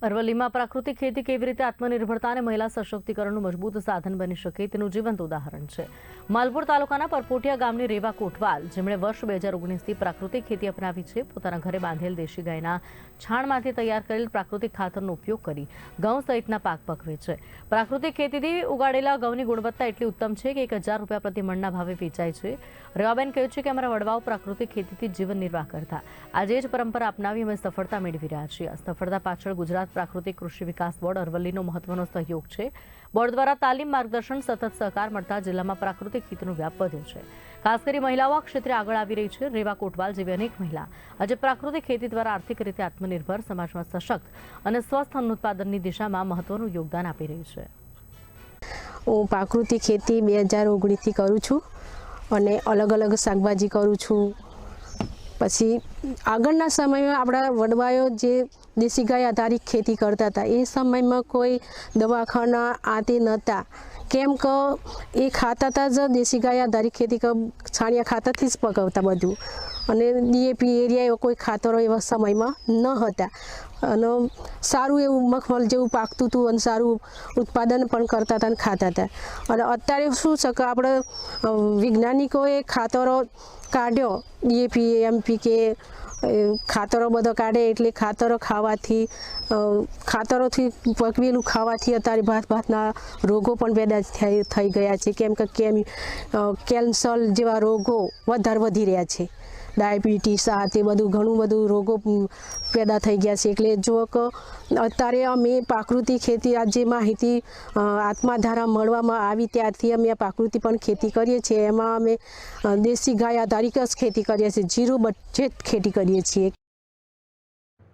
અરવલ્લીમાં પ્રાકૃતિક ખેતી કેવી રીતે આત્મનિર્ભરતા અને મહિલા સશક્તિકરણનું મજબૂત સાધન બની શકે તેનું જીવંત ઉદાહરણ છે। માલપુર તાલુકાના પરપોટિયા ગામની રેવા કોટવાલ, જેમણે વર્ષ 2019થી પ્રાકૃતિક ખેતી અપનાવી છે, પોતાના ઘરે બાંધેલ દેશી ગાયના છાણમાંથી તૈયાર કરેલ પ્રાકૃતિક ખાતરનો ઉપયોગ કરી ઘઉં સહિતના પાક પકવે છે। પ્રાકૃતિક ખેતીથી ઉગાડેલા ઘઉંની ગુણવત્તા એટલી ઉત્તમ છે કે 1000 રૂપિયા પ્રતિ મણના ભાવે વેચાય છે। રેવાબેન કહે છે કે અમારા વડવાઓ પ્રાકૃતિક ખેતીથી જીવન નિર્વાહ કરતા આજે જ પરંપરા અપનાવી અમે સફળતા મેળવી રહ્યા છીએ। આ સફળતા પાછળ ગુજરાત પ્રાકૃતિક કૃષિ વિકાસ બોર્ડ અરવલ્લીનો મહત્વનો સહયોગ છે। બોર્ડ દ્વારા તાલીમ, માર્ગદર્શન, સતત સહકાર મળતા જિલ્લામાં પ્રાકૃતિક ખેતીનો વ્યાપ વધ્યો છે। ખાસ કરી મહિલાઓ આ ક્ષેત્રે આગળ આવી રહી છે। રેવા કોટવાલ જેવી અનેક મહિલા આજે પ્રાકૃતિક ખેતી દ્વારા આર્થિક રીતે આત્મનિર્ભર, સમાજમાં સશક્ત અને સ્વસ્થ અન્ન ઉત્પાદનની દિશામાં મહત્વનું યોગદાન આપી રહી છે। હું પ્રાકૃતિક ખેતી 2019થી કરું છું અને અલગ અલગ શાકભાજી કરું છું। પછી આગળના સમયમાં આપણા વડવાઓ જે દેશી ગાય આધારિત ખેતી કરતા હતા, એ સમયમાં કોઈ દવાખાના આતે નહોતા, કેમ કે એ ખાતા હતા જ દેશી ગાય આધારિત ખેતી છાણિયા ખાતરથી જ પકવતા બધું, અને ડીએપી એરિયા એવા કોઈ ખાતરો એવા સમયમાં ન હતા, અને સારું એવું મખમલ જેવું પાકતું હતું અને સારું ઉત્પાદન પણ કરતા હતા અને ખાતા હતા। અને અત્યારે શું છે કે આપણે વૈજ્ઞાનિકોએ ખાતરો કાઢ્યો, ડીએપી, એમપીકે ખાતરો બધો કાઢે, એટલે ખાતરો ખાવાથી, ખાતરોથી પકવેલું ખાવાથી અત્યારે ભાતના રોગો પણ પેદા થઈ ગયા છે, કેમ કે કેન્સર જેવા રોગો વધારે વધી રહ્યા છે, ડાયાબિટીસ આ તે બધું ઘણું બધું રોગો પેદા થઈ ગયા છે। એટલે જો કે અત્યારે અમે પ્રાકૃતિક ખેતી આ જે માહિતી આત્માધારા મળવામાં આવી ત્યારથી અમે આ પ્રાકૃતિક પણ ખેતી કરીએ છીએ। એમાં અમે દેશી ગાય આધારિત જ ખેતી કરીએ છીએ, ઝીરો બજેટ ખેતી કરીએ છીએ।